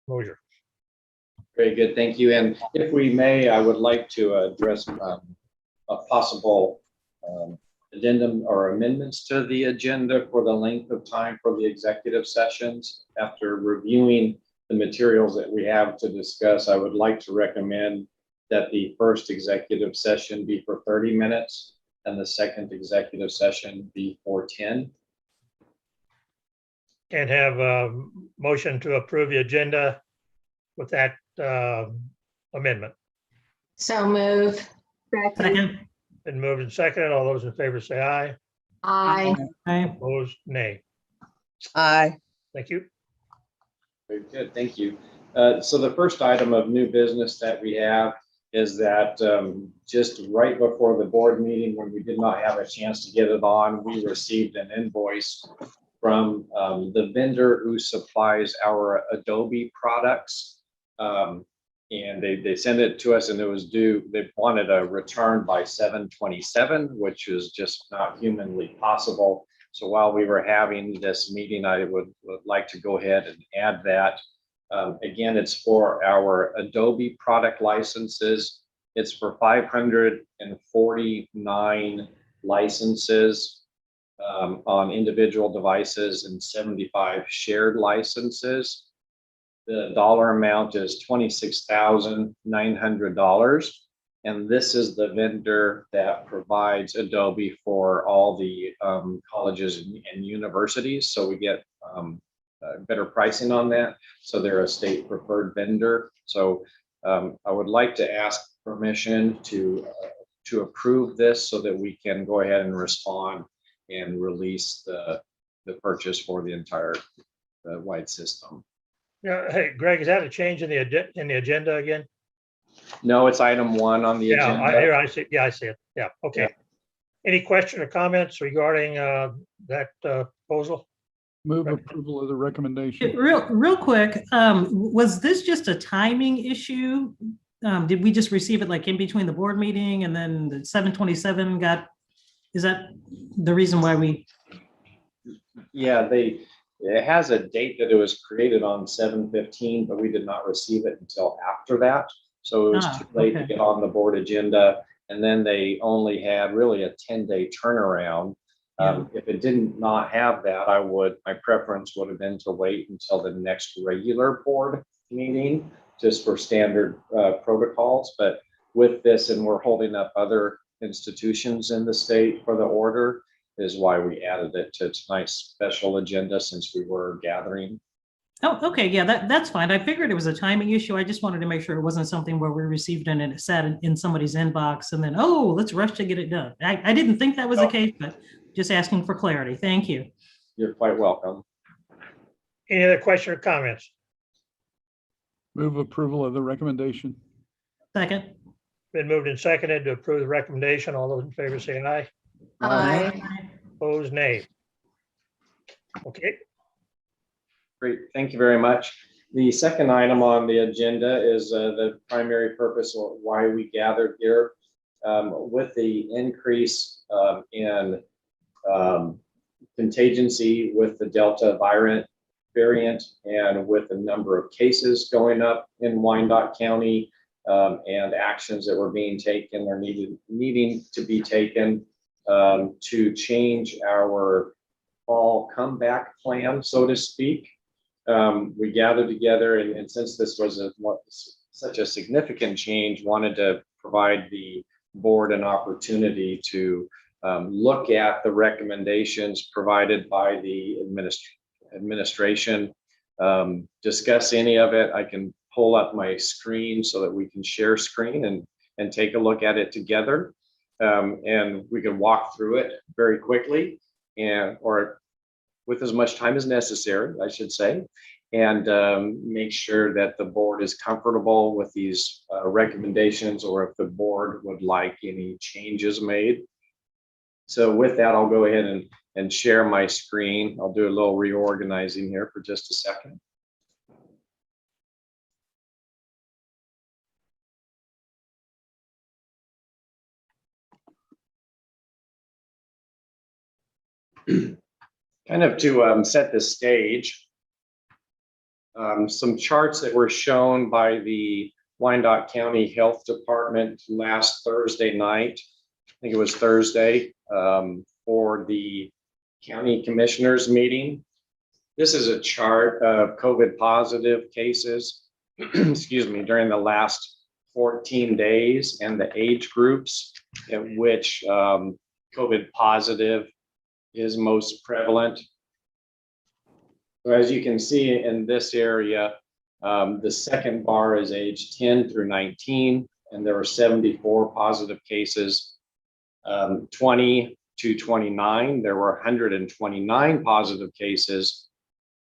Mosier. Very good, thank you. And if we may, I would like to address a possible addendum or amendments to the agenda for the length of time for the executive sessions. After reviewing the materials that we have to discuss, I would like to recommend that the first executive session be for 30 minutes and the second executive session be for 10. And have a motion to approve the agenda with that amendment. So move. Second. Been moved and seconded. All those in favor say aye. Aye. Aye. Opposed, nay. Aye. Thank you. Very good, thank you. So the first item of new business that we have is that just right before the board meeting, when we did not have a chance to get it on, we received an invoice from the vendor who supplies our Adobe products. And they sent it to us and it was due, they wanted a return by 7/27, which is just not humanly possible. So while we were having this meeting, I would like to go ahead and add that. Again, it's for our Adobe product licenses. It's for 549 licenses on individual devices and 75 shared licenses. The dollar amount is $26,900. And this is the vendor that provides Adobe for all the colleges and universities. So we get better pricing on that. So they're a state preferred vendor. So I would like to ask permission to approve this so that we can go ahead and respond and release the purchase for the entire wide system. Yeah, hey, Greg, is that a change in the agenda again? No, it's item 1 on the Yeah, agenda. here I see. Yeah, I see it. Yeah, okay. Yeah. Any question or comments regarding that proposal? Move Right. approval of the recommendation. Real quick, was this just a timing issue? Did we just receive it like in between the board meeting and then the 7/27 got, is that the reason why we? Yeah, it has a date that it was created on 7/15, but we did not receive it until after that. So it was too late to okay. get on the board agenda. And then they only had really a 10-day turnaround. If it did not have that, my preference would have been to wait until the next regular board meeting, just for standard protocols. But with this, and we're holding up other institutions in the state for the order, is why we added it to tonight's special agenda since we were gathering. Oh, okay, yeah, that's fine. I figured it was a timing issue. I just wanted to make sure it wasn't something where we received it and it sat in somebody's inbox and then, oh, let's rush to get it done. I didn't think that was the case, but just asking for clarity. Thank you. You're quite welcome. Any other question or comments? Move approval of the recommendation. Second. Been moved and seconded to approve the recommendation. All those in favor say aye. Aye. Opposed, nay. Okay, Great, thank you very much. The second item on the agenda is the primary purpose of why we gathered here. With the increase in contingency with the Delta variant and with the number of cases going up in Wyandotte County and actions that were being taken or needing to be taken to change our fall comeback plan, so to speak. We gathered together and since this was such a significant change, wanted to provide the board an opportunity to look at the recommendations provided by the administration, discuss any of it. I can pull up my screen so that we can share screen and take a look at it together. And we can walk through it very quickly or with as much time as necessary, I should say, and make sure that the board is comfortable with these recommendations or if the board would like any changes made. So with that, I'll go ahead and share my screen. I'll do a little reorganizing here for just a second. Kind of to set the stage, Some charts that were shown by the Wyandotte County Health Department last Thursday night. I think it was Thursday, for the county commissioners meeting. This is a chart of COVID positive cases, excuse me, during the last 14 days and the age groups at which COVID positive is most prevalent. So as you can see in this area, the second bar is age 10 through 19, and there were 74 positive cases. 20 to 29, there were 129 positive cases.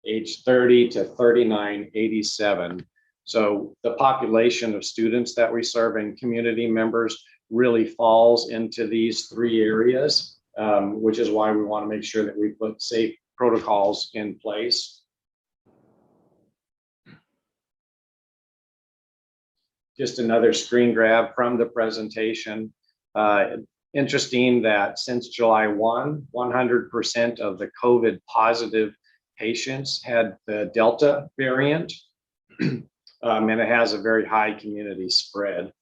Age 30 to 39, 87. So the population of students that we serve and community members really falls into these three areas, which is why we want to make sure that we put safe protocols in place. Just another screen grab from the presentation. Interesting that since July 1, 100% of the COVID positive patients had the Delta variant, and it has a very high community spread.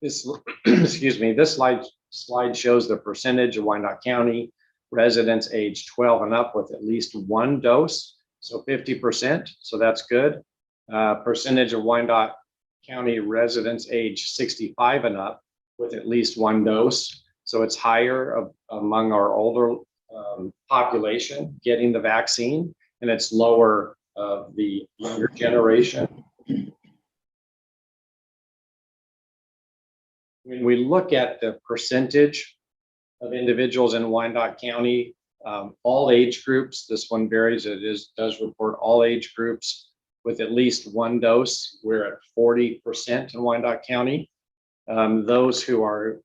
This, excuse me, this slide shows the percentage of Wyandotte County residents age 12 and up with at least one dose, so 50%, so that's good. Percentage of Wyandotte County residents age 65 and up with at least one dose, so it's higher among our older population getting the vaccine, and it's lower of the younger generation. When we look at the percentage of individuals in Wyandotte County, all age groups, this one varies, does report all age groups with at least one dose. We're at 40% in Wyandotte County. Those who are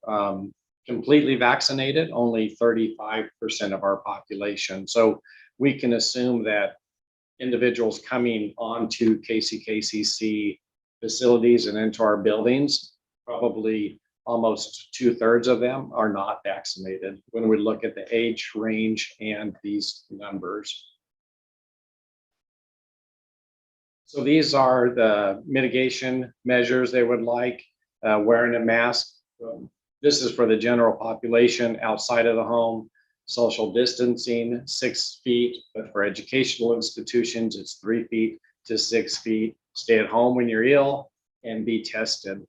completely vaccinated, only 35% of our population. So we can assume that individuals coming onto KCKCC facilities and into our buildings, probably almost 2/3 of them are not vaccinated when we look at the age range and these numbers. So these are the mitigation measures they would like. Wearing a mask. This is for the general population outside of the home. Social distancing, 6 feet, but for educational institutions, it's 3 feet to 6 feet. Stay at home when you're ill and be tested.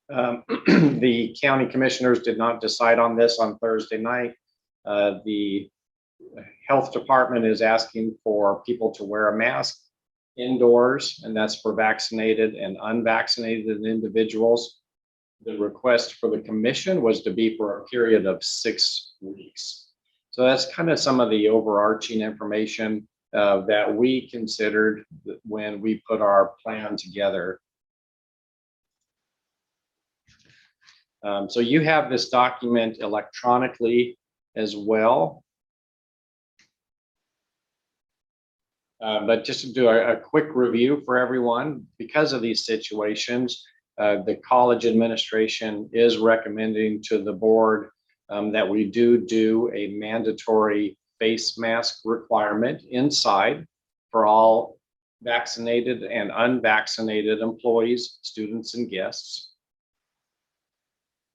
The county commissioners did not decide on this on Thursday night. The health department is asking for people to wear a mask indoors, and that's for vaccinated and unvaccinated individuals. The request for the commission was to be for a period of 6 weeks. So that's kind of some of the overarching information that we considered when we put our plan together. So you have this document electronically as well. But just to do a quick review for everyone, because of these situations, the college administration is recommending to the board that we do a mandatory face mask requirement inside for all vaccinated and unvaccinated employees, students, and guests.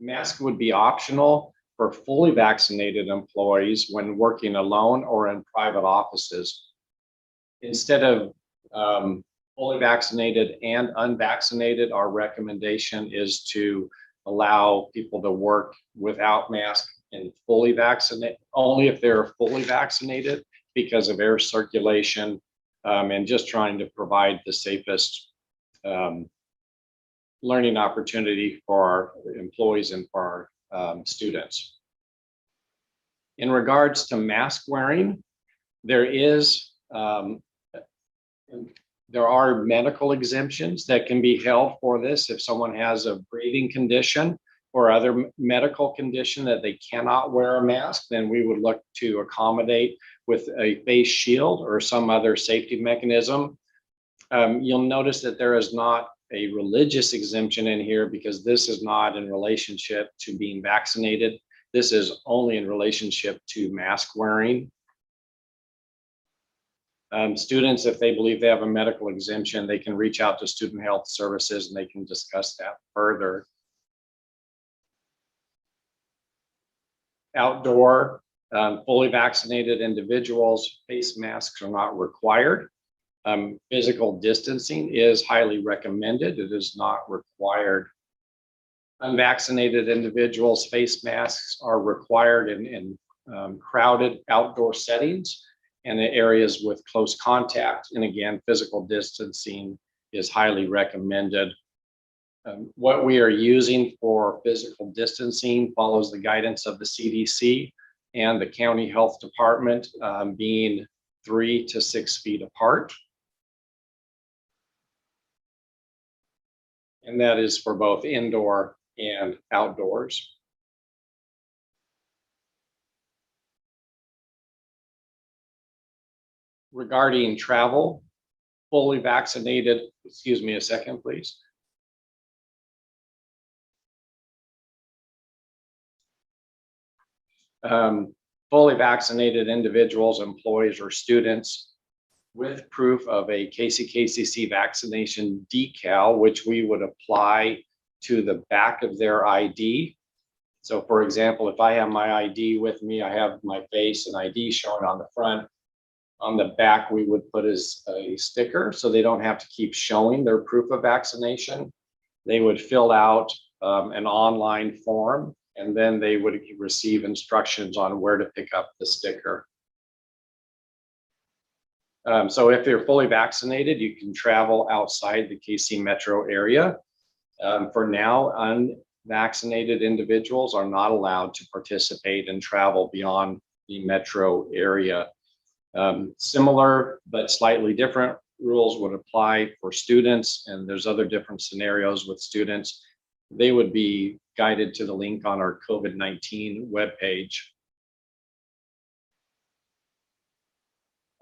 Mask would be optional for fully vaccinated employees when working alone or in private offices. Instead of fully vaccinated and unvaccinated, our recommendation is to allow people to work without mask and fully vaccinated, only if they're fully vaccinated, because of air circulation and just trying to provide the safest learning opportunity for our employees and for our students. In regards to mask wearing, there are medical exemptions that can be held for this. If someone has a breathing condition or other medical condition that they cannot wear a mask, then we would look to accommodate with a face shield or some other safety mechanism. You'll notice that there is not a religious exemption in here because this is not in relationship to being vaccinated. This is only in relationship to mask wearing. Students, if they believe they have a medical exemption, they can reach out to Student Health Services and they can discuss that further. Outdoor, fully vaccinated individuals, face masks are not required. Physical distancing is highly recommended. It is not required. Unvaccinated individuals, face masks are required in crowded outdoor settings and in areas with close contact. And again, physical distancing is highly recommended. What we are using for physical distancing follows the guidance of the CDC and the county health department, being 3 to 6 feet apart. And that is for both indoor and outdoors. Regarding travel, fully vaccinated, excuse me a second, please. Fully vaccinated individuals, employees, or students with proof of a KCKCC vaccination decal, which we would apply to the back of their ID. So for example, if I have my ID with me, I have my face and ID shown on the front. On the back, we would put as a sticker so they don't have to keep showing their proof of vaccination. They would fill out an online form, and then they would receive instructions on where to pick up the sticker. So if you're fully vaccinated, you can travel outside the KC metro area. For now, unvaccinated individuals are not allowed to participate and travel beyond the metro area. Similar but slightly different rules would apply for students, and there's other different scenarios with students. They would be guided to the link on our COVID-19 webpage.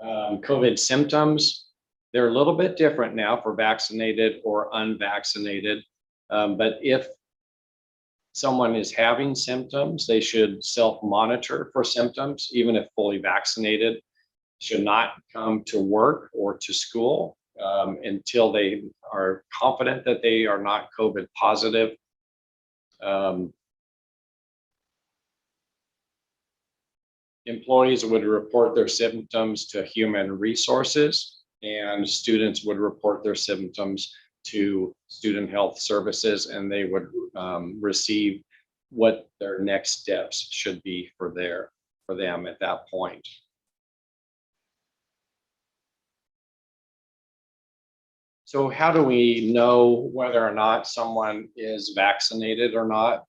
COVID symptoms, they're a little bit different now for vaccinated or unvaccinated, but if someone is having symptoms, they should self-monitor for symptoms, even if fully vaccinated. Should not come to work or to school until they are confident that they are not COVID positive. Employees would report their symptoms to Human Resources, and students would report their symptoms to Student Health Services, and they would receive what their next steps should be for them at that point. So how do we know whether or not someone is vaccinated or not?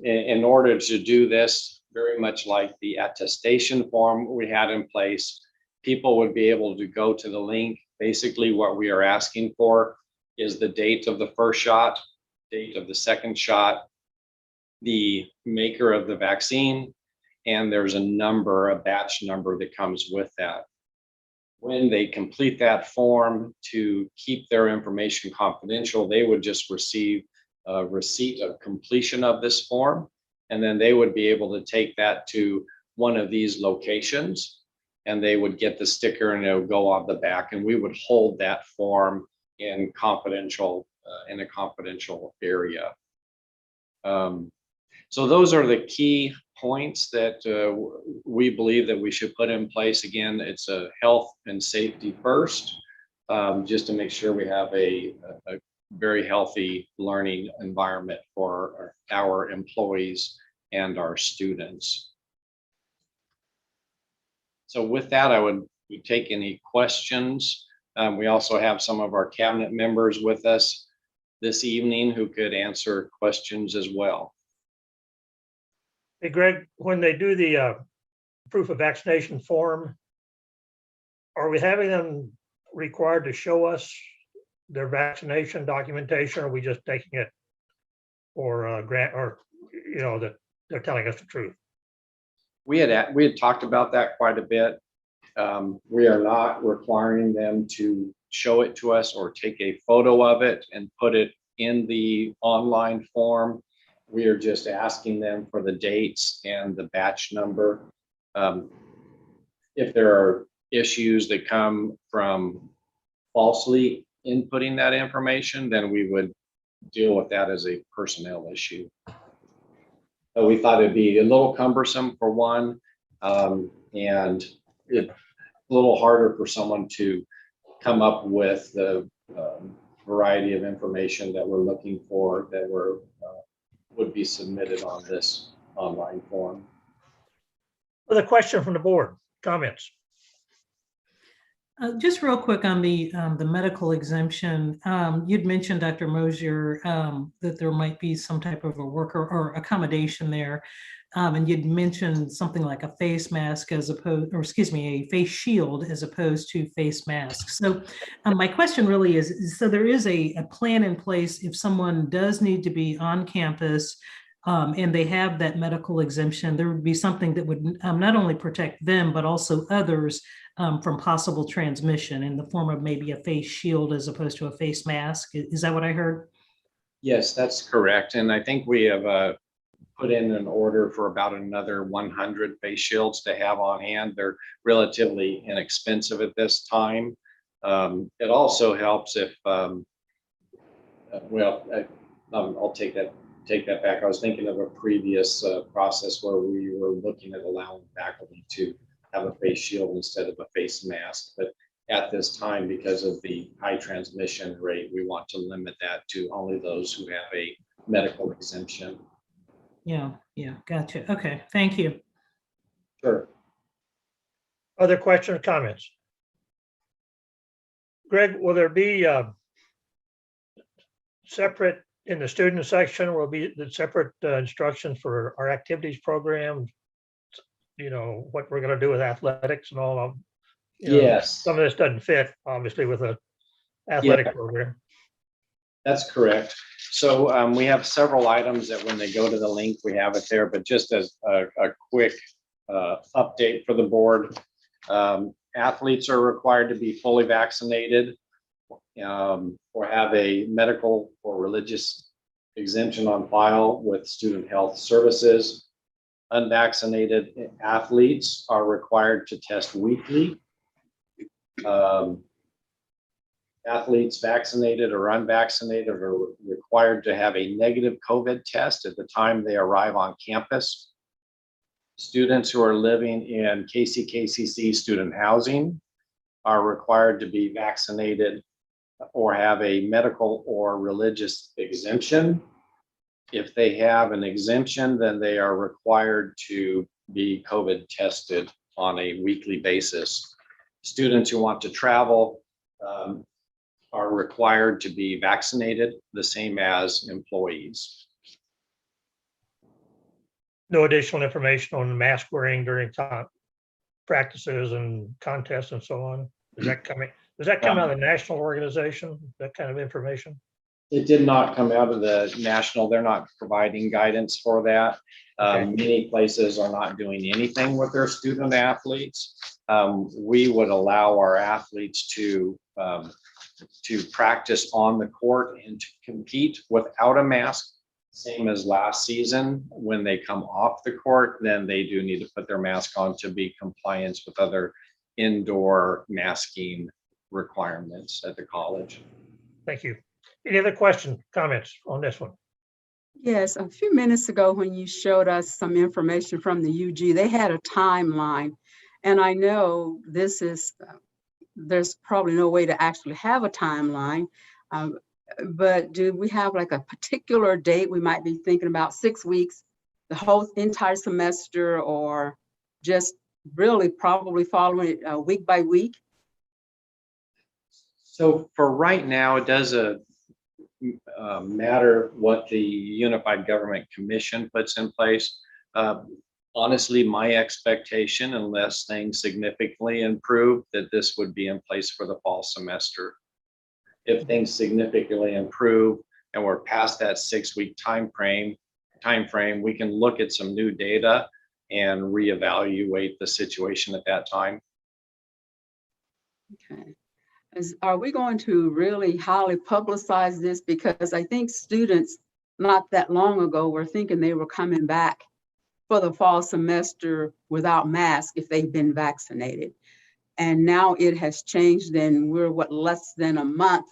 In order to do this, very much like the attestation form we had in place, people would be able to go to the link. Basically, what we are asking for is the date of the first shot, date of the second shot, the maker of the vaccine, and there's a number, a batch number that comes with that. When they complete that form to keep their information confidential, they would just receive a receipt of completion of this form, and then they would be able to take that to one of these locations, and they would get the sticker and it would go on the back, and we would hold that form in confidential, in a confidential area. So those are the key points that we believe that we should put in place. Again, it's a health and safety first, just to make sure we have a very healthy learning environment for our employees and our students. So with that, I would take any questions. We also have some of our cabinet members with us this evening who could answer questions as well. Hey, Greg, when they do the proof of vaccination form, are we having them required to show us their vaccination documentation, or are we just taking it for grant, or, you know, that they're telling us the truth? We had talked about that quite a bit. We are not requiring them to show it to us or take a photo of it and put it in the online form. We are just asking them for the dates and the batch number. If there are issues that come from falsely inputting that information, then we would deal with that as a personnel issue. But we thought it'd be a little cumbersome for one, and a little harder for someone to come up with the variety of information that we're looking for that would be submitted on this online form. Other question from the board, comments? Just real quick on the medical exemption, you'd mentioned, Dr. Mosier, that there might be some type of a worker or accommodation there. And you'd mentioned something like a face mask as opposed, or excuse me, a face shield as opposed to face masks. So my question really is, so there is a plan in place if someone does need to be on campus and they have that medical exemption, there would be something that would not only protect them, but also others from possible transmission in the form of maybe a face shield as opposed to a face mask. Is that what I heard? Yes, that's correct. And I think we have put in an order for about another 100 face shields to have on hand. They're relatively inexpensive at this time. It also helps if, I'll take that back. I was thinking of a previous process where we were looking at allowing faculty to have a face shield instead of a face mask. But at this time, because of the high transmission rate, we want to limit that to only those who have a medical exemption. Yeah, gotcha. Okay, thank you. Sure. Other questions or comments? Greg, will there be separate in the student section, will be the separate instructions for our activities program? You know, what we're going to do with athletics and all of, Yes. Some of this doesn't fit, obviously, with a athletic program. That's correct. So we have several items that when they go to the link, we have it there, but just as a quick update for the board, athletes are required to be fully vaccinated or have a medical or religious exemption on file with Student Health Services. Unvaccinated athletes are required to test weekly. Athletes vaccinated or unvaccinated are required to have a negative COVID test at the time they arrive on campus. Students who are living in KCKCC student housing are required to be vaccinated or have a medical or religious exemption. If they have an exemption, then they are required to be COVID tested on a weekly basis. Students who want to travel are required to be vaccinated, the same as employees. No additional information on mask wearing during practices and contests and so on. Does that come out of the national organization, that kind of information? It did not come out of the national. They're not providing guidance for that. Okay. Many places are not doing anything with their student athletes. We would allow our athletes to practice on the court and to compete without a mask, same as last season. When they come off the court, then they do need to put their mask on to be compliant with other indoor masking requirements at the college. Thank you. Any other questions, comments on this one? Yes, a few minutes ago when you showed us some information from the UG, they had a timeline. And I know this is, there's probably no way to actually have a timeline, but do we have like a particular date we might be thinking about, 6 weeks, the whole entire semester, or just really probably following it week by week? So for right now, it doesn't matter what the Unified Government Commission puts in place. Honestly, my expectation, unless things significantly improve, that this would be in place for the fall semester. If things significantly improve and we're past that 6-week time frame, we can look at some new data and reevaluate the situation at that time. Okay. Are we going to really highly publicize this? Because I think students not that long ago were thinking they were coming back for the fall semester without masks if they've been vaccinated. And now it has changed and we're less than a month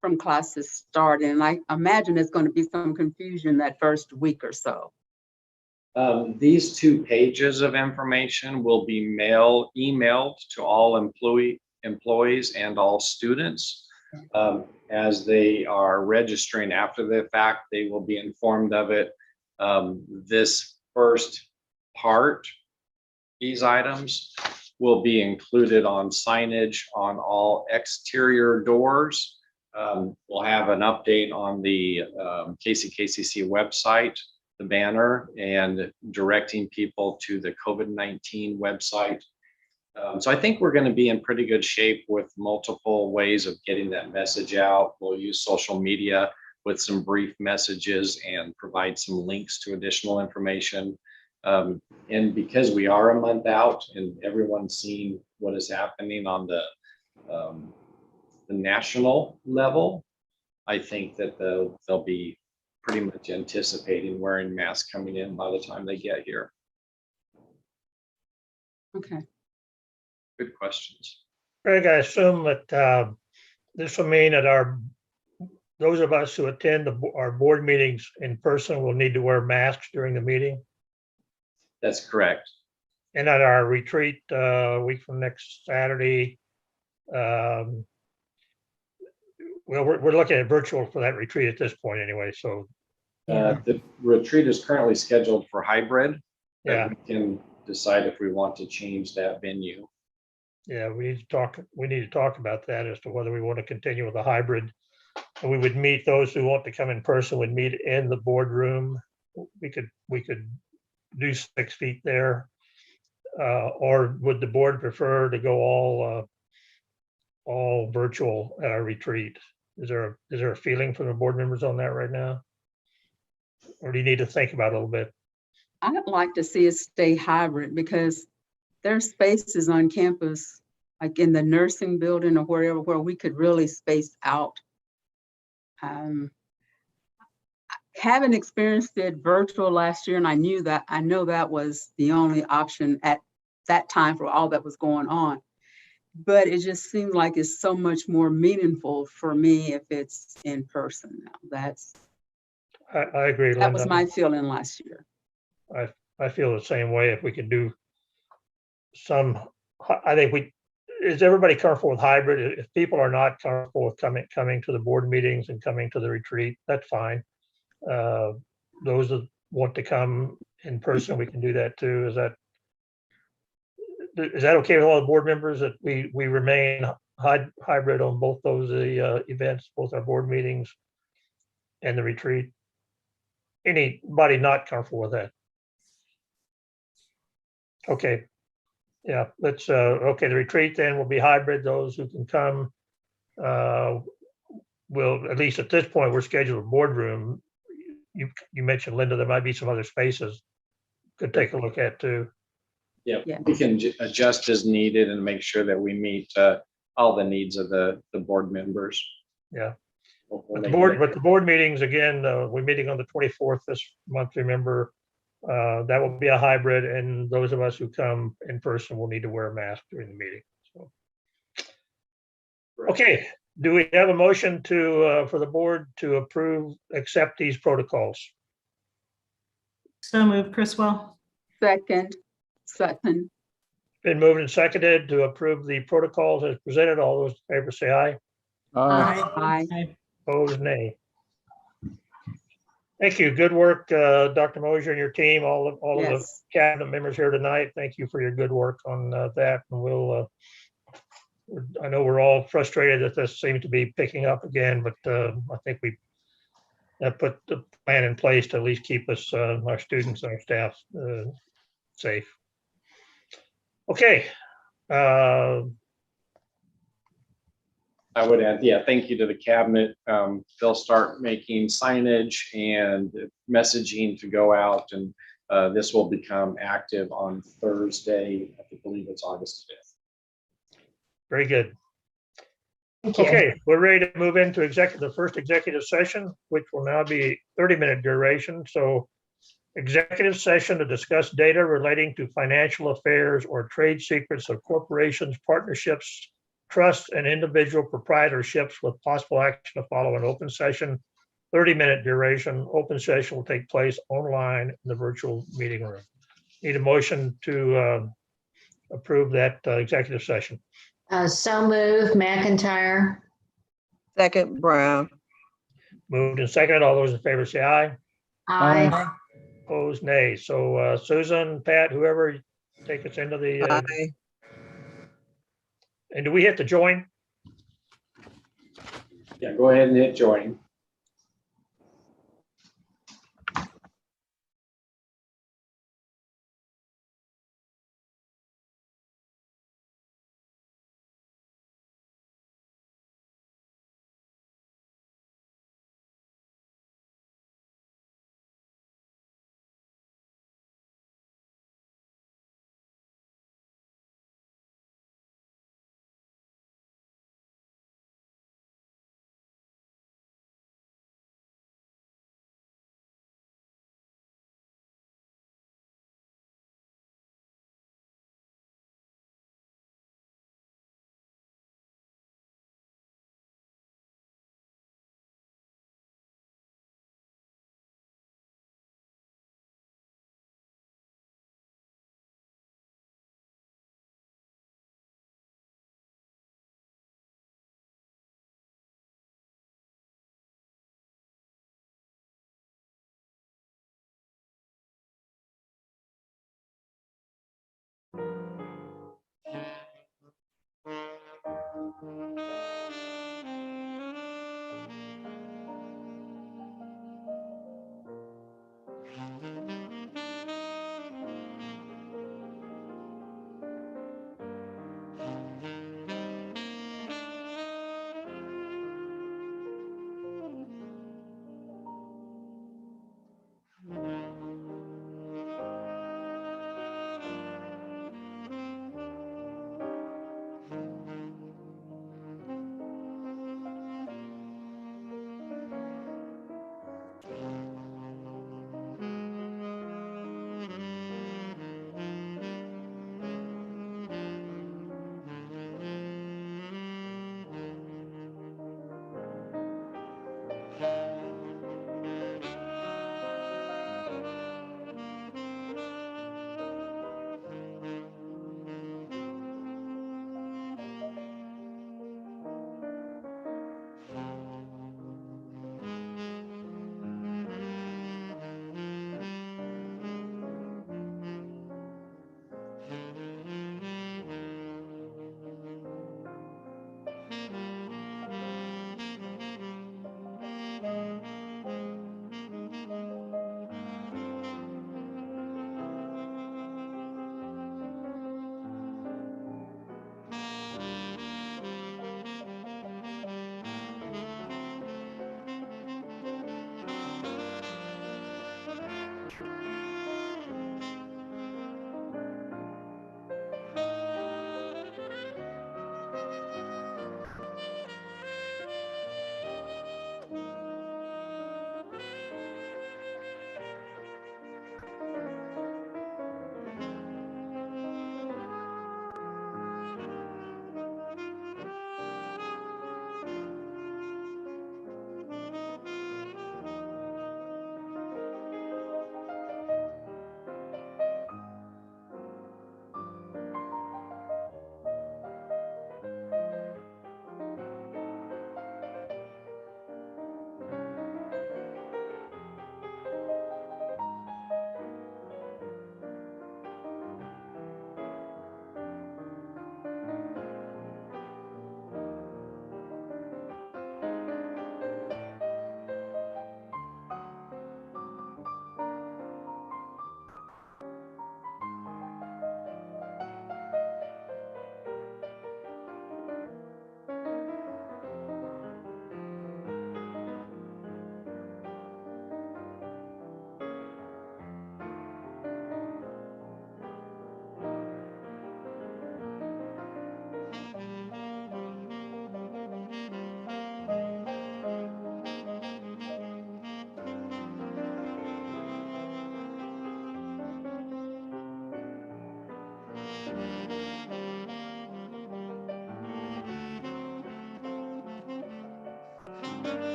from classes starting. And I imagine there's going to be some confusion that first week or so. These 2 pages of information will be emailed to all employees and all students. As they are registering after the fact, they will be informed of it. This first part, these items will be included on signage on all exterior doors. We'll have an update on the KCKCC website, the banner, and directing people to the COVID-19 website. So I think we're going to be in pretty good shape with multiple ways of getting that message out. We'll use social media with some brief messages and provide some links to additional information. And because we are a month out and everyone's seeing what is happening on the national level, I think that they'll be pretty much anticipating wearing masks coming in by the time they get here. Okay. Good questions. Greg, I assume that this will mean that those of us who attend our board meetings in person will need to wear masks during the meeting. That's correct. And at our retreat a week from next Saturday, well, we're looking at virtual for that retreat at this point anyway, so. The retreat is currently scheduled for hybrid. But Yeah. we can decide if we want to change that venue. Yeah, we need to talk about that as to whether we want to continue with a hybrid. And we would meet, those who want to come in person would meet in the boardroom. We could do 6 feet there. Or would the board prefer to go all virtual at our retreat? Is there a feeling from the board members on that right now? Or do you need to think about it a little bit? I'd like to see it stay hybrid because there's spaces on campus, like in the nursing building or wherever, where we could really space out. Having experienced it virtual last year, and I know that was the only option at that time for all that was going on. But it just seems like it's so much more meaningful for me if it's in person now. I agree, Linda. That was my feeling last year. I feel the same way. If we could do I think is everybody comfortable with hybrid? If people are not comfortable with coming to the board meetings and coming to the retreat, that's fine. Those that want to come in person, we can do that too. Is that okay with all the board members that we remain hybrid on both those events, both our board meetings and the retreat? Anybody not comfortable with that? Okay. Yeah, let's, okay, the retreat then will be hybrid. Those who can come will, at least at this point, we're scheduled a boardroom. You mentioned, Linda, there might be some other spaces could take a look at too. Yeah, Yeah. we can adjust as needed and make sure that we meet all the needs of the board members. Yeah. We'll But the make it- board meetings, again, we're meeting on the 24th this month, remember. That will be a hybrid, and those of us who come in person will need to wear a mask during the meeting. So, okay, do we have a motion for the board to accept these protocols? So moved, Chriswell. Second. Been moved and seconded to approve the protocols as presented. All those in favor say aye. Aye. Opposed, nay. Thank you. Good work, Dr. Mosier and your team, all of the Yes. cabinet members here tonight. Thank you for your good work on that. And I know we're all frustrated that this seems to be picking up again, but I think we have put the plan in place to at least keep us, our students and our staff safe. Okay. I would add, yeah, thank you to the cabinet. They'll start making signage and messaging to go out, and this will become active on Thursday. I believe it's August 5th. Very good. Thank you. Okay, we're ready to move into the first executive session, which will now be 30-minute duration. So executive session to discuss data relating to financial affairs or trade secrets of corporations, partnerships, trusts, and individual proprietorships with possible action to follow an open session. 30-minute duration. Open session will take place online in the virtual meeting room. Need a motion to approve that executive session. So move McIntyre. Second, Brown. Moved and seconded. All those in favor say aye. Aye. Opposed, nay. So Susan, Pat, whoever, take us into the, Aye. and do we have to join? Yeah, go ahead and hit join.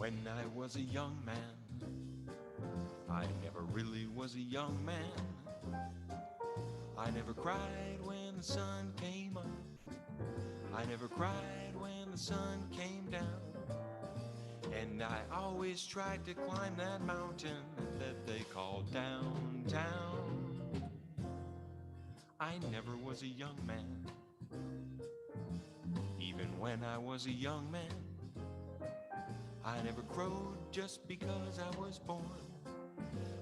When I was a young man, I never really was a young man. I never cried when the sun came up. I never cried when the sun came down. And I always tried to climb that mountain that they call downtown. I never was a young man. Even when I was a young man, I never crowed just because I was born.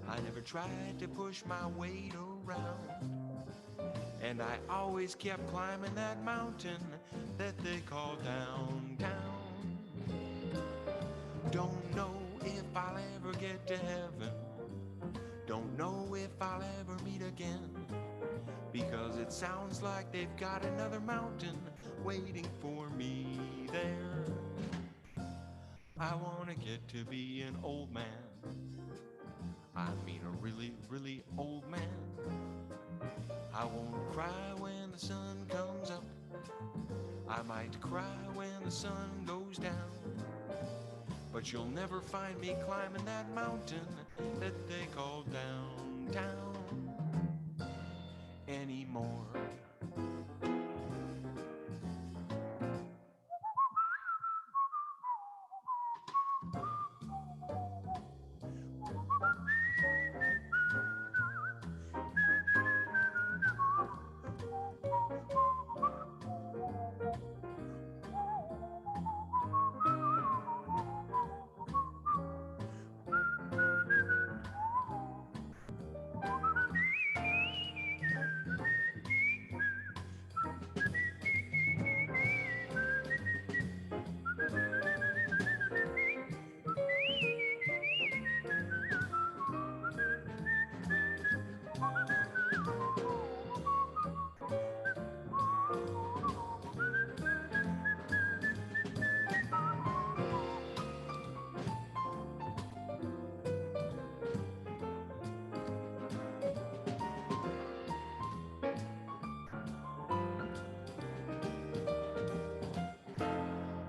I never tried to push my weight around. And I always kept climbing that mountain that they call downtown. Don't know if I'll ever get to heaven. Don't know if I'll ever meet again. Because it sounds like they've got another mountain waiting for me there. I want to get to be an old man. I mean a really, really old man. I won't cry when the sun comes up. I might cry when the sun goes down. But you'll never find me climbing that mountain that they call downtown anymore.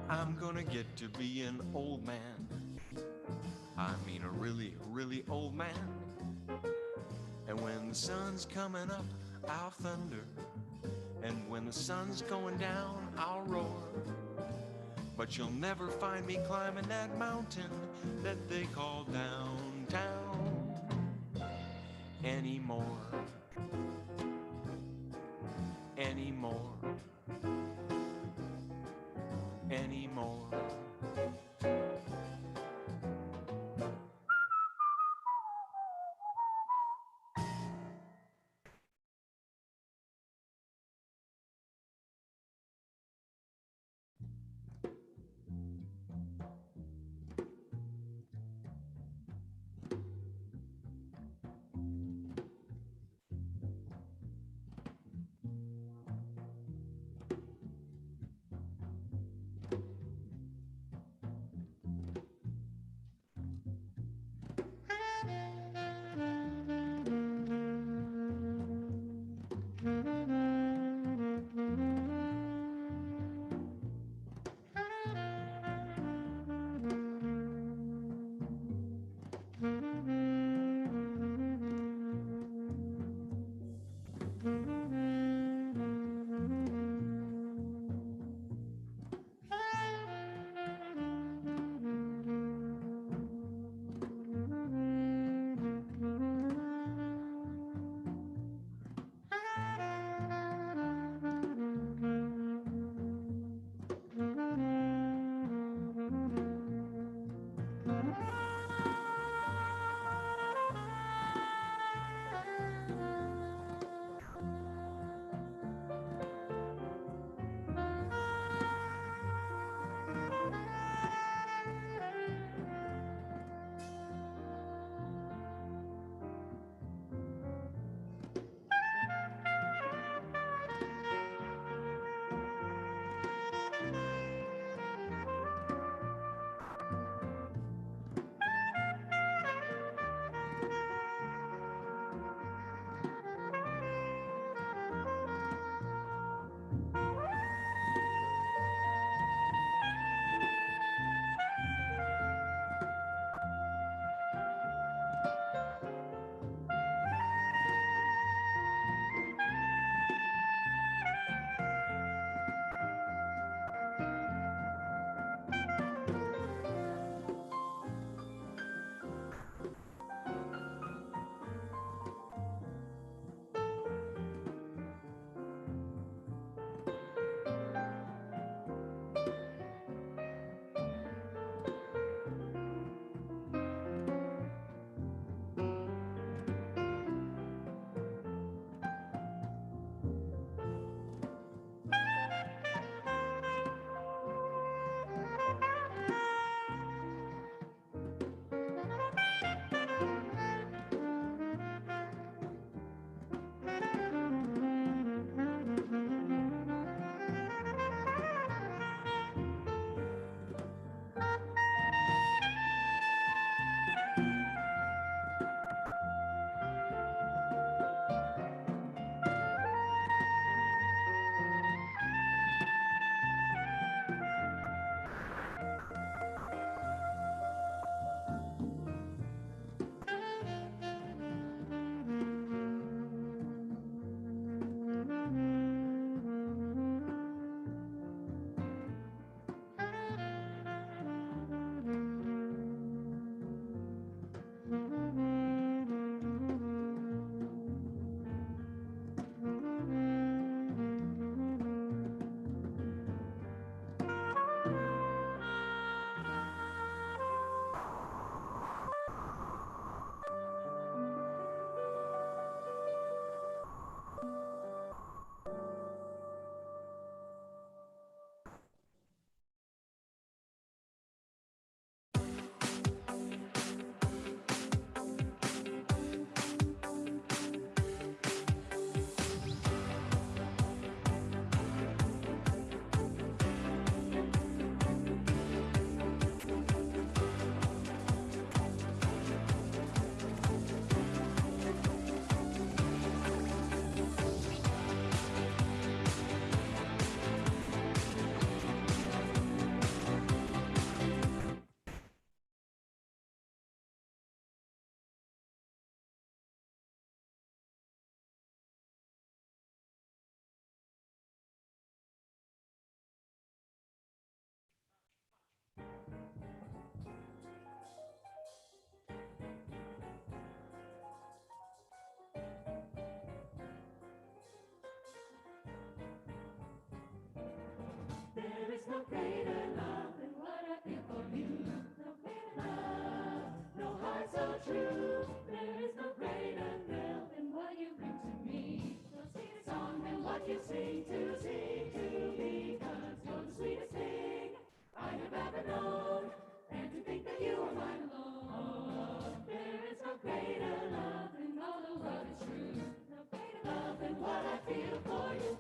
I'm gonna get to be an old man. I mean a really, really old man. And when the sun's coming up, I'll thunder. And when the sun's going down, I'll roar. But you'll never find me climbing that mountain that they call downtown anymore. Anymore. Anymore. There is no greater love than what I feel for you. No greater love, no heart so true. There is no greater thrill than what you bring to me. No sweeter song than what you sing to me. 'Cause you're the sweetest thing I have ever known. And to think that you are mine alone. There is no greater love than all the world is true. No greater love than what I feel for you.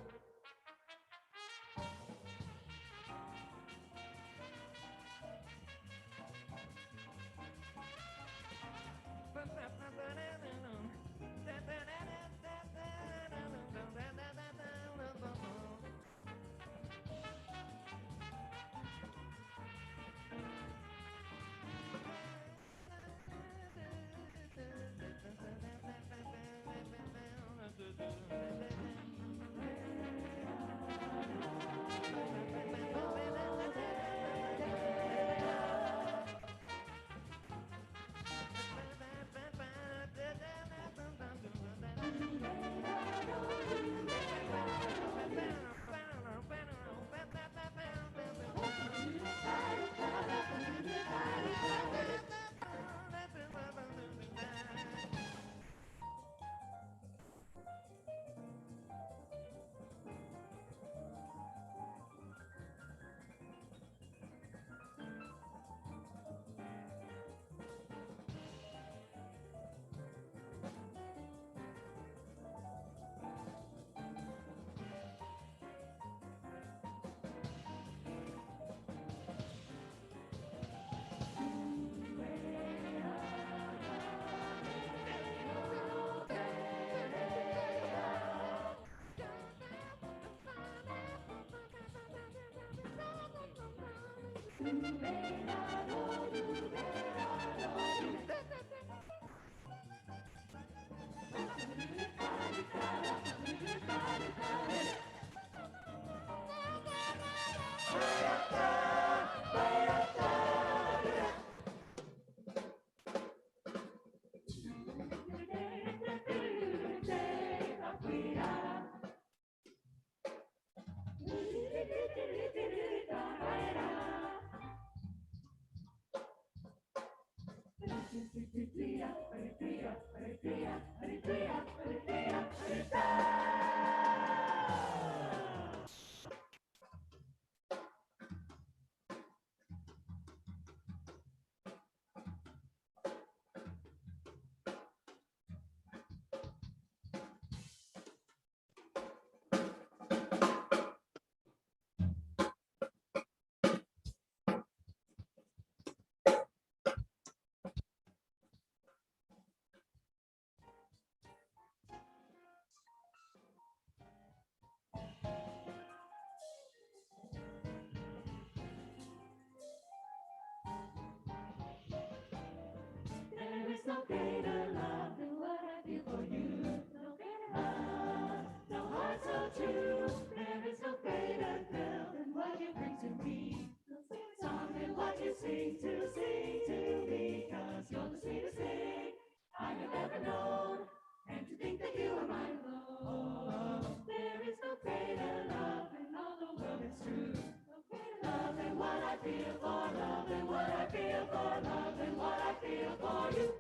There is no greater love than what I feel for you. No greater love, no heart so true. There is no greater thrill than what you bring to me. No sweeter song than what you sing to me. 'Cause you're the sweetest thing I have ever known. And to think that you are mine alone. There is no greater love than all the world is true. No greater love than what I feel for love, than what I feel for love, than what I feel for you.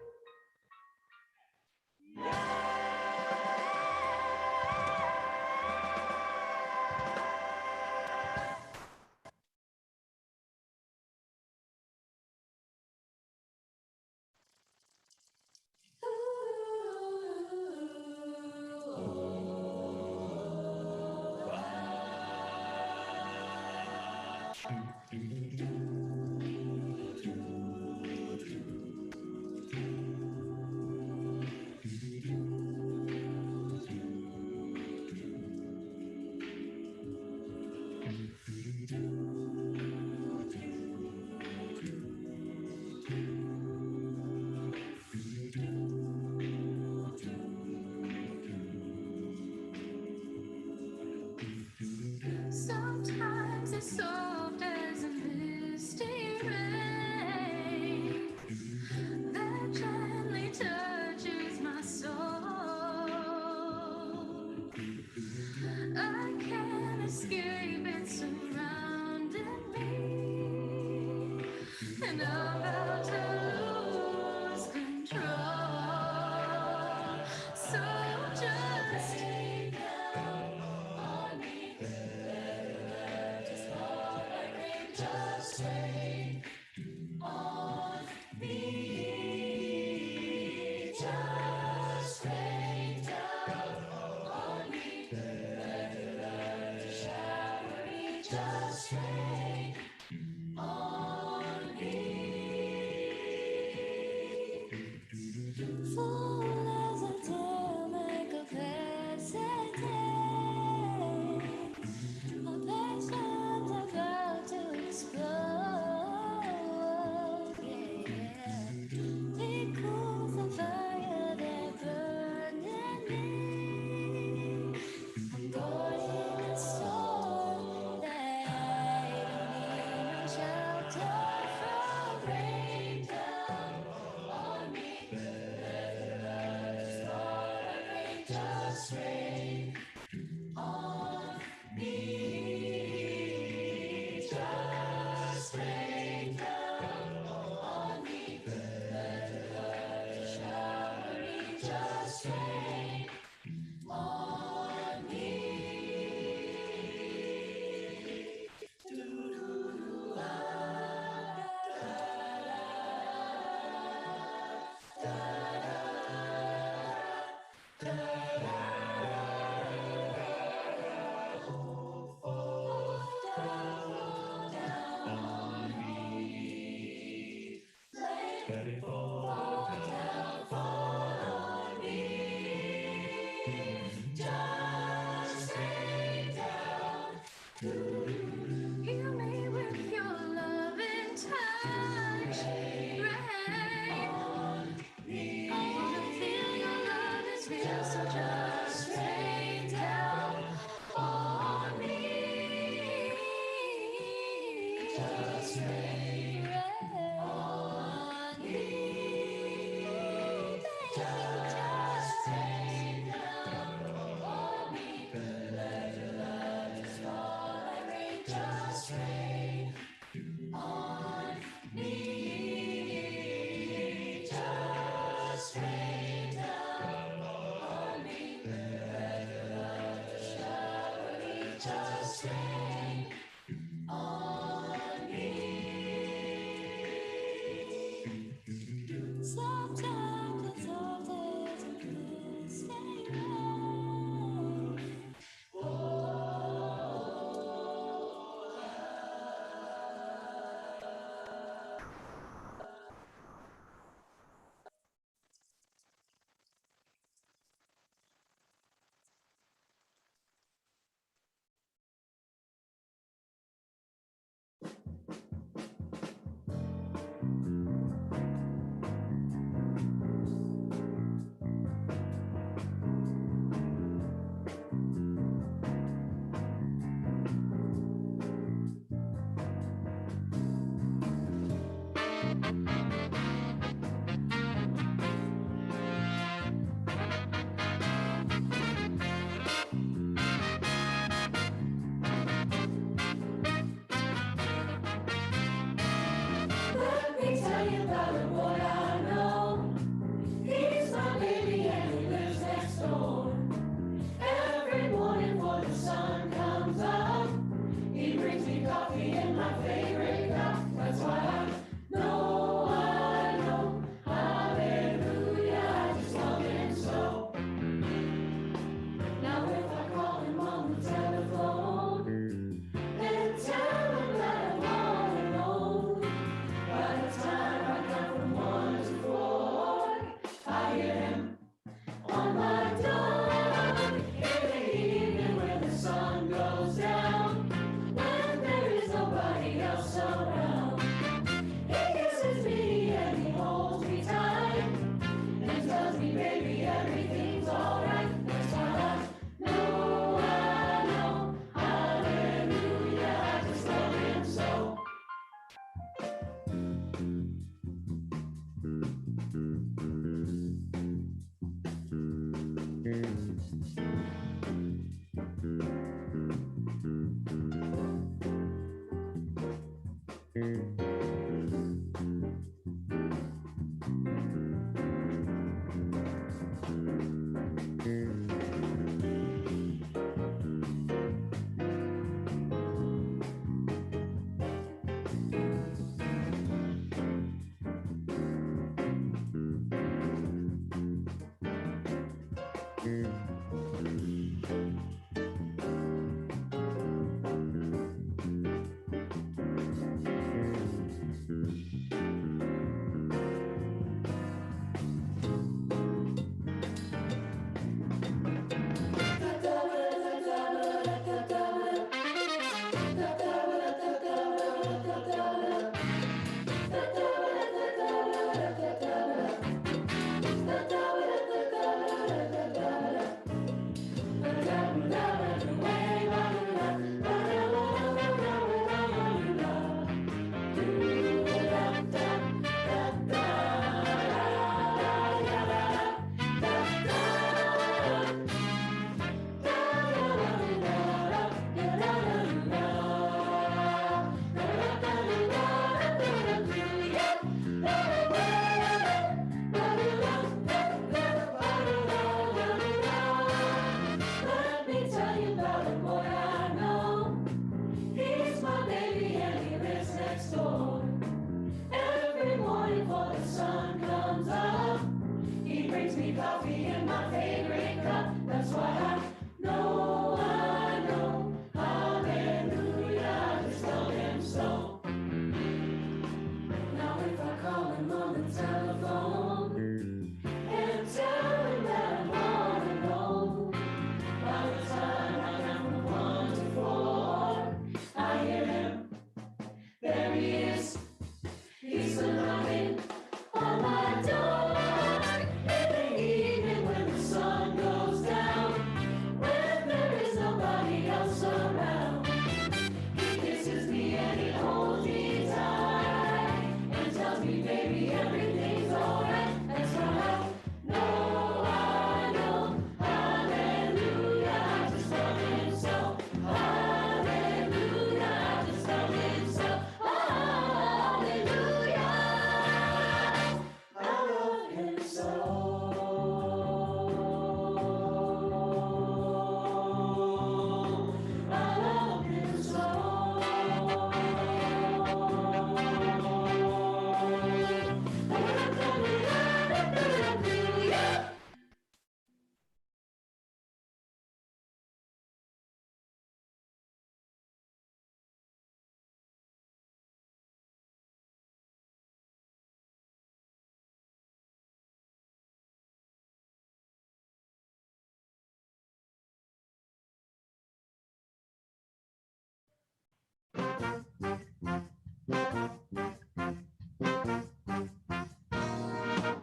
Sometimes it's soft as a mist and I'm about to lose control. So just rain down on me, just fall like rain, just rain on me, just rain down on me, shower me, just rain on me. Full as a tale, make a passing day. My passion's about to explode, yeah. Because the fire that burned in me, I'm caught in a storm that I don't need no shelter from. Rain down on me, just fall like rain, just rain on me, just rain down on me, shower me, just rain on me. Let it fall down, fall on me. Just rain down. Heal me with your loving touch. Rain on me. I wanna feel your love is real, so just rain down on me. Just rain on me.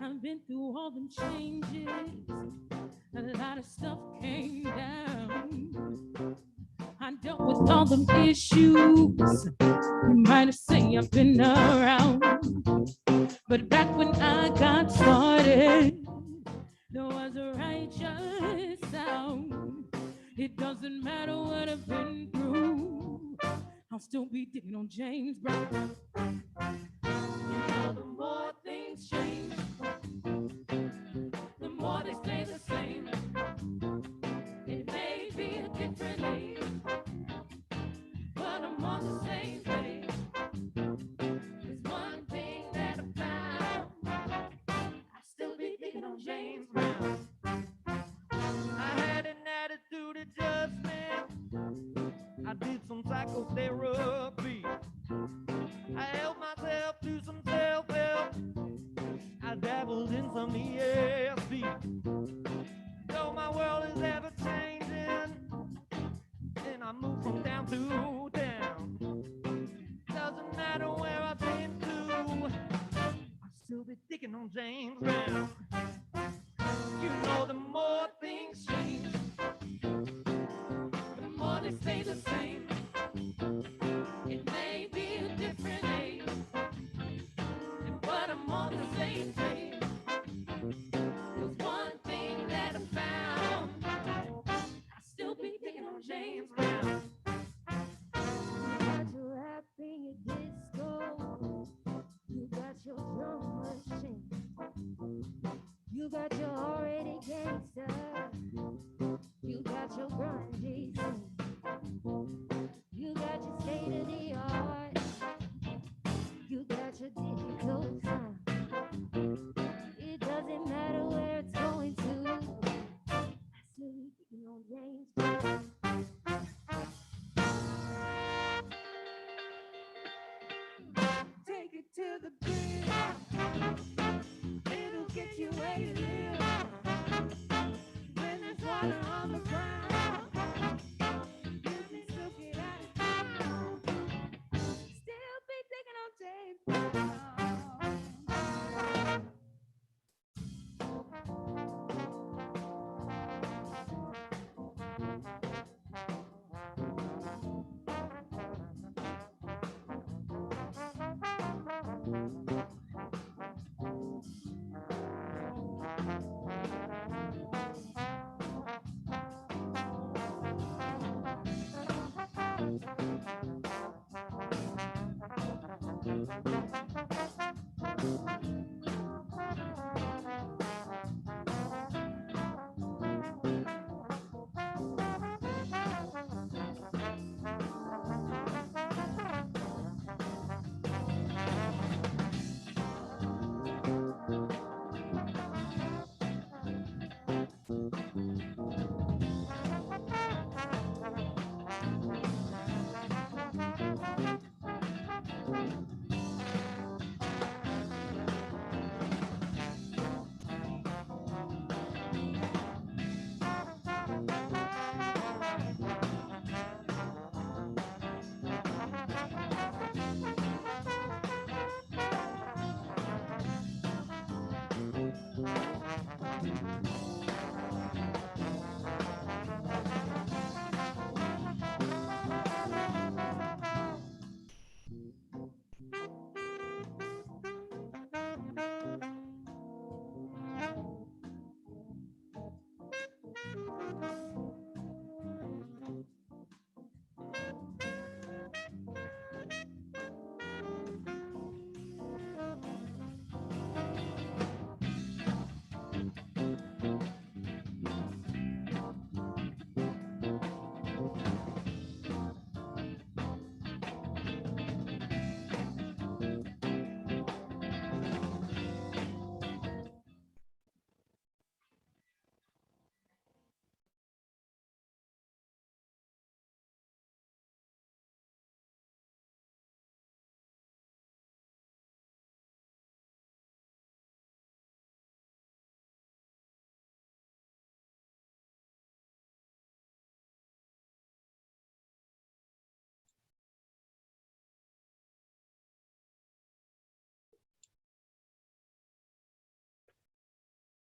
I've been through all them changes. A lot of stuff came down. I dealt with all them issues. You might have seen I've been around. But back when I got started, there was a righteous sound. It doesn't matter what I've been through, I'll still be digging on James Brown. You know, the more things change, the more they stay the same. It may be a different age, but I'm on the same page. There's one thing that I found, I still be digging on James Brown. I had an attitude adjustment. I did some psychotherapy. I helped myself to some self-help. I dabbled in some ESP. Though my world is ever changing, and I moved from town to town. Doesn't matter where I've been to, I'll still be digging on James Brown. You know, the more things change, the more they stay the same. It may be a different age, but I'm on the same page. There's one thing that I found, I still be digging on James Brown. You got your rap and your disco, you got your drum machine, you got your already gangster, you got your grungy scene, you got your state of the art, you got your digital sound. It doesn't matter where it's going to, I still be digging on James Brown. Take it to the bridge, it'll get you where you live. When there's water on the ground, you can still get out of town. Still be digging on James Brown.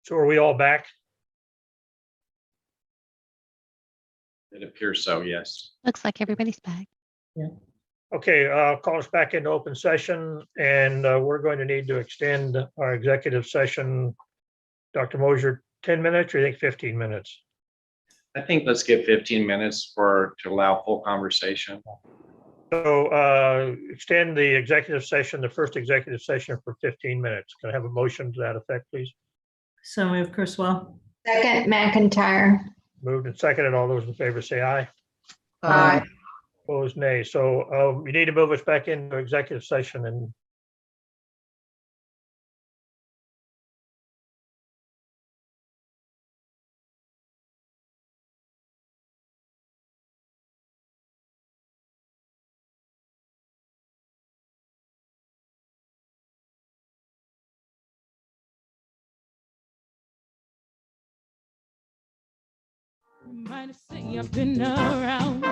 So are we all back? It appears so, yes. Looks like everybody's back. Okay, call us back into open session, and we're going to need to extend our executive session. Dr. Mosier, 10 minutes, or you think 15 minutes? I think let's get 15 minutes to allow full conversation. So extend the executive session, the first executive session for 15 minutes. Can I have a motion to that effect, please? So move, Kurzweil. Second, McIntyre. Moved and seconded. All those in favor say aye. Aye. Opposed, nay. So you need to move us back into executive session and You might say I've been around,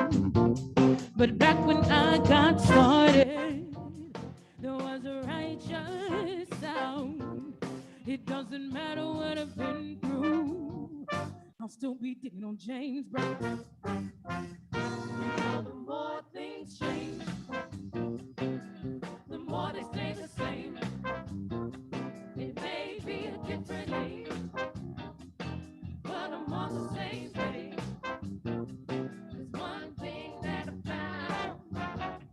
but back when I got started, there was a righteous sound. It doesn't matter what I've been through, I'll still be digging on James Brown. The more things change, the more they stay the same. It may be a different age, but I'm on the same page. There's one thing that I found,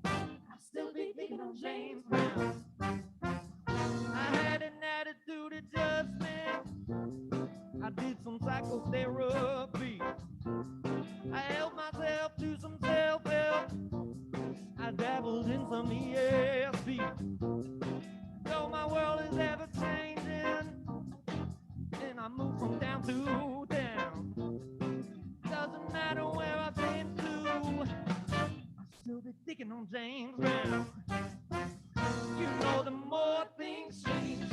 I'll still be thinking on James Brown. I had an attitude adjustment. I did some psychotherapy. I helped myself to some self-help. I dabbled in some ESP. Though my world is ever changing, and I moved from town to town. Doesn't matter where I've been to, I'll still be thinking on James Brown. You know, the more things change,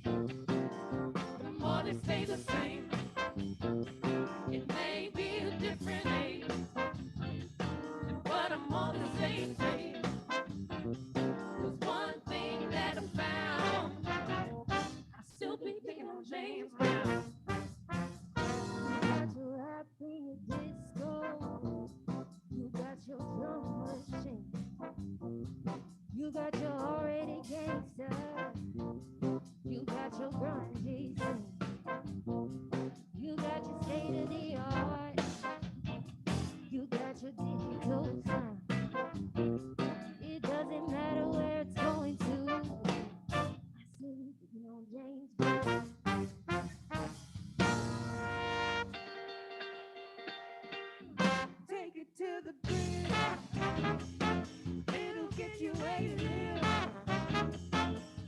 The more they stay the same. It may be a different age, but I'm on the same page. There's one thing that I found, I'll still be thinking on James Brown. You got your rap and your disco, you got your drum machine, you got your already gangster, you got your grungy scene, you got your state of the art, you got your digital sound. It doesn't matter where it's going to, I still be thinking on James Brown. take it to the bridge. It'll get you where you live.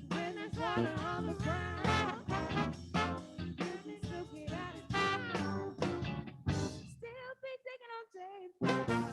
When there's water on the ground, you can still get out of town. Still be thinking on James Brown.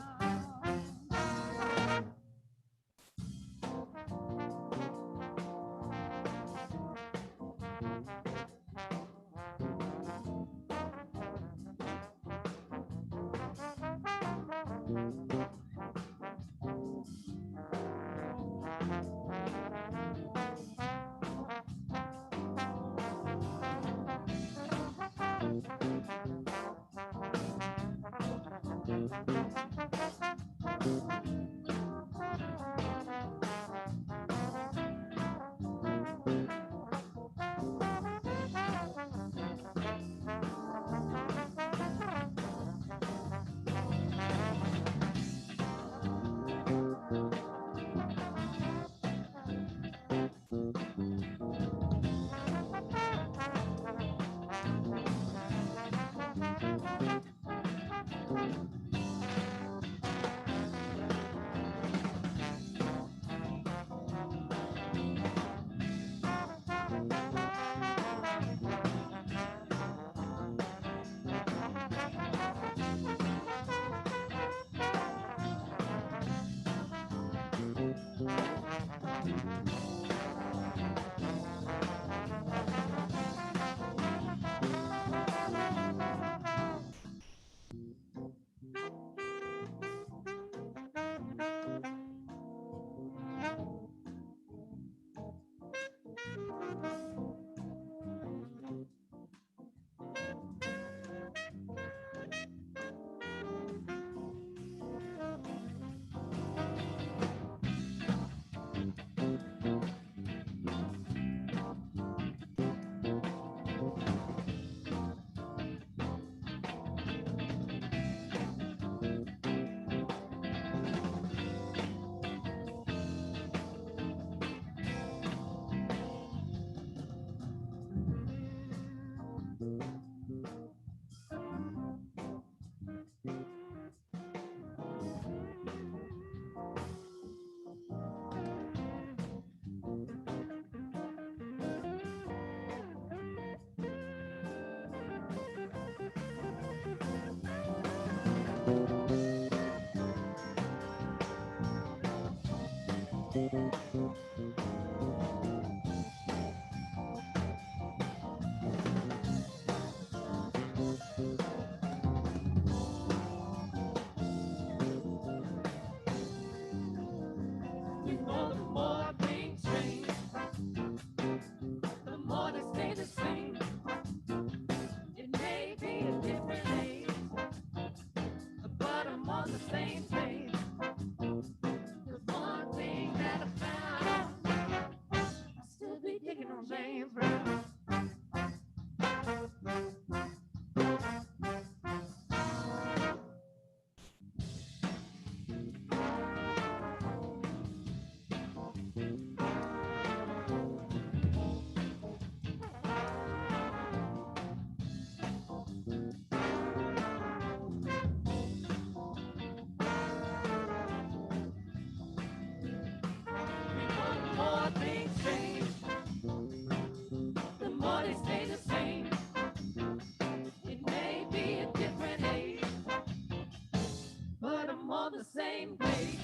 same place.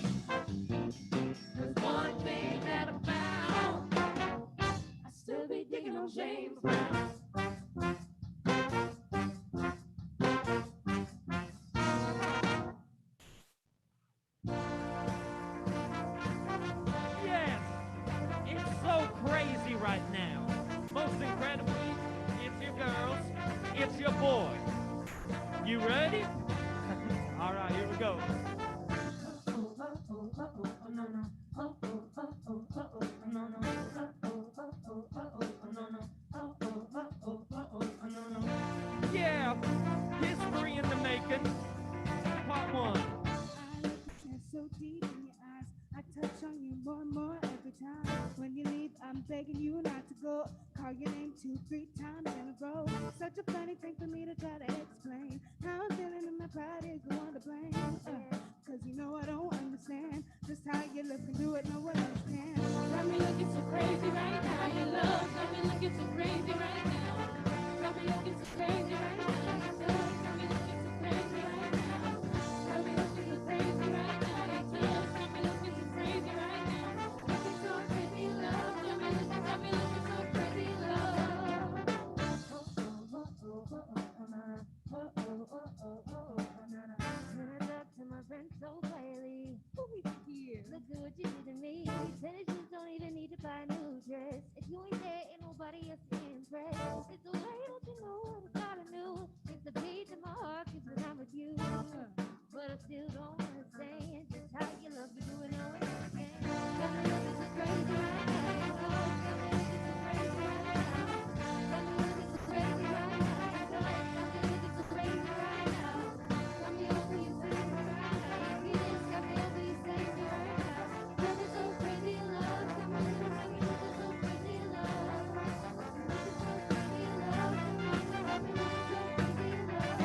'Cause one thing that I found, I still be digging on James Brown. Yes, it's so crazy right now. Most incredibly, it's your girls, it's your boy. You ready? All right, here we go. Yeah, history in the making. Part one. I look at so deep in your eyes. I touch on you more and more every time. When you leave, I'm begging you not to go. Call your name 2-3 times in a row. Such a funny thing for me to try to explain. How I'm feeling and my pride is the one to blame. Cause you know I don't understand just how you look and do it, no one understands. Got me looking so crazy right now. Your love got me looking so crazy right now. Got me looking so crazy right now. Your love got me looking so crazy right now. Got me looking so crazy right now. Your love got me looking so crazy right now. Looking so crazy, love. Got me looking so crazy, love. Turned up to my friend so quietly. Who we here? Look at what you did to me. Tennis shoes don't even need to buy a new dress. If you ain't there, ain't nobody else to impress. It's the way, don't you know what I gotta do? It's the beat in my heart, cause when I'm with you. But I still don't understand just how you love me, do it, no one understand. Got me looking so crazy right now. Got me looking so crazy right now. Got me looking so crazy right now. Got me looking so crazy right now. Got me over you, crazy right now. Yes, got me over you, crazy right now. Got me so crazy, love. Got me looking so crazy, love. Looking so crazy, love. Got me looking so crazy, love.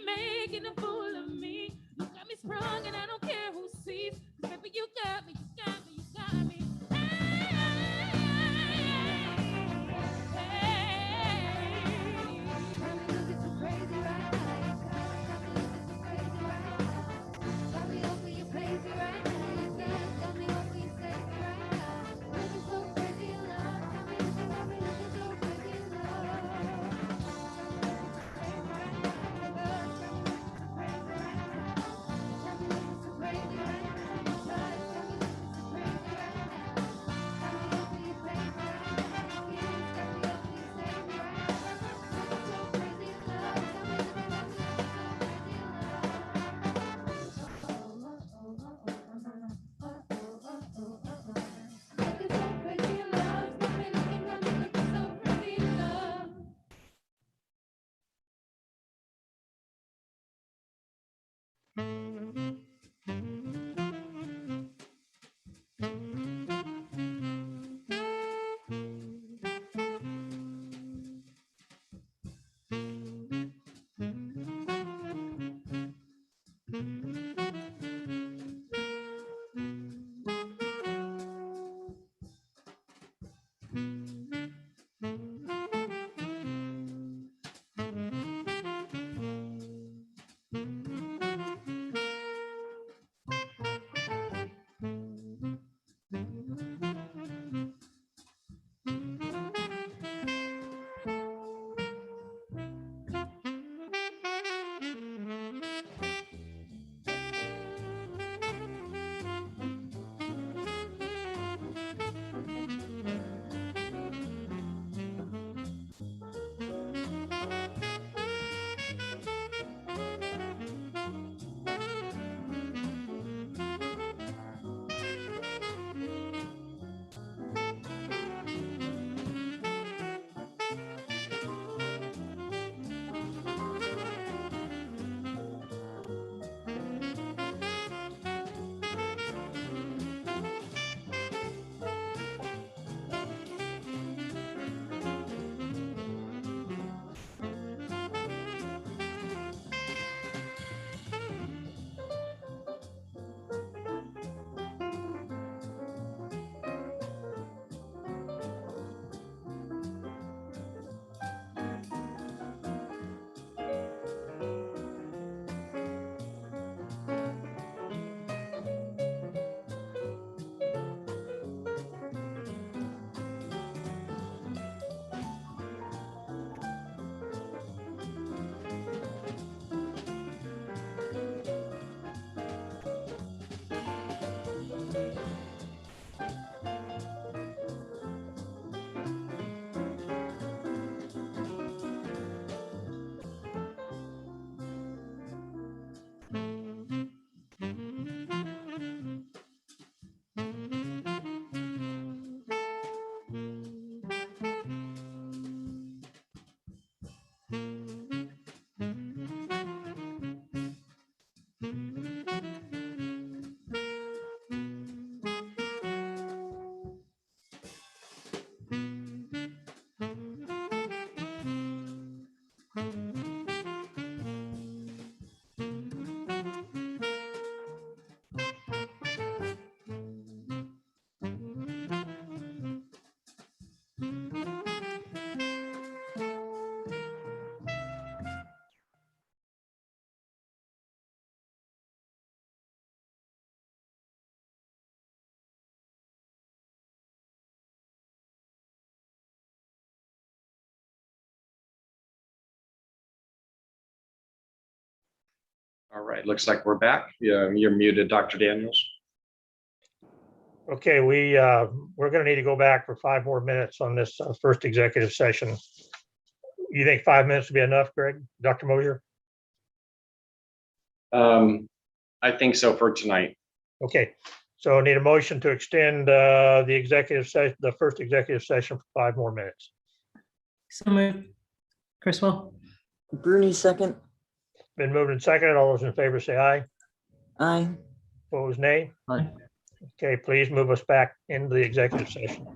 Making a fool of me. Look All right, looks like we're back. Yeah, you're muted, Dr. Daniels. Okay, we're gonna need to go back for 5 more minutes on this first executive session. You think 5 minutes would be enough, Greg? Dr. Mosier? I think so for tonight. Okay, so I need a motion to extend the executive session, the first executive session for 5 more minutes. So moved. Chriswell. Bruni second. Been moved and seconded. All those in favor say aye. Aye. Opposed, nay. Aye. Okay, please move us back into the executive session.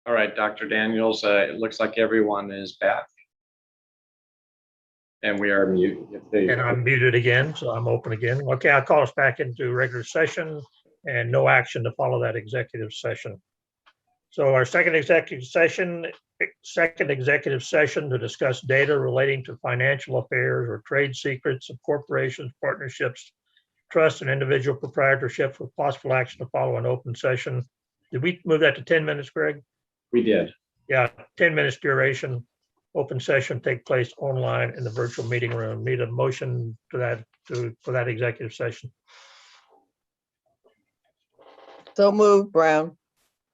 All right, Dr. Daniels, it looks like everyone is back. And we are muted. And I'm muted again, so I'm open again. Okay, I'll call us back into regular session and no action to follow that executive session. So our second executive session to discuss data relating to financial affairs or trade secrets of corporations, partnerships, trusts, and individual proprietorships with possible action to follow an open session. Did we move that to 10 minutes, Greg? We did. Yeah, 10 minutes duration. Open session take place online in the virtual meeting room. Need a motion to that for that executive session. So moved, Brown.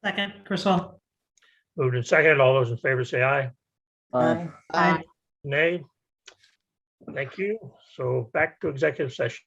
Second, Criswell. Moved and seconded. All those in favor say aye. Aye. Aye. Nay. Thank you. So back to executive session.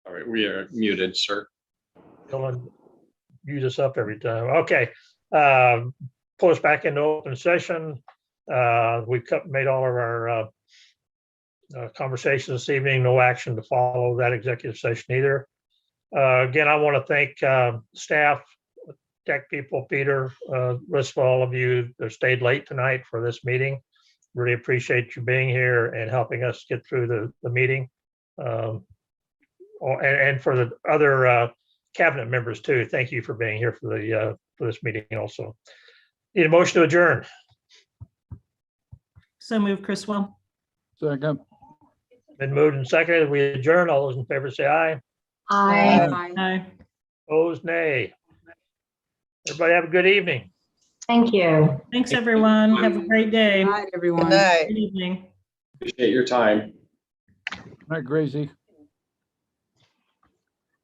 All right, we are muted, sir. Dylan, mute us up every time. Okay. Pull us back into open session. We've made all of our conversations this evening. No action to follow that executive session either. Again, I want to thank staff, tech people, Peter, rest of all of you that stayed late tonight for this meeting. Really appreciate you being here and helping us get through the meeting. And for the other cabinet members too, thank you for being here for this meeting also. Need a motion to adjourn. So move, Chriswell. Second. Been moved and seconded. We adjourn. All those in favor say aye. Aye. Bye. Aye. Opposed, nay. Everybody have a good evening. Thank you. Thanks, everyone. Have a great day. Good night, everyone. Good night. Good evening. Appreciate your time. All right, Gracie.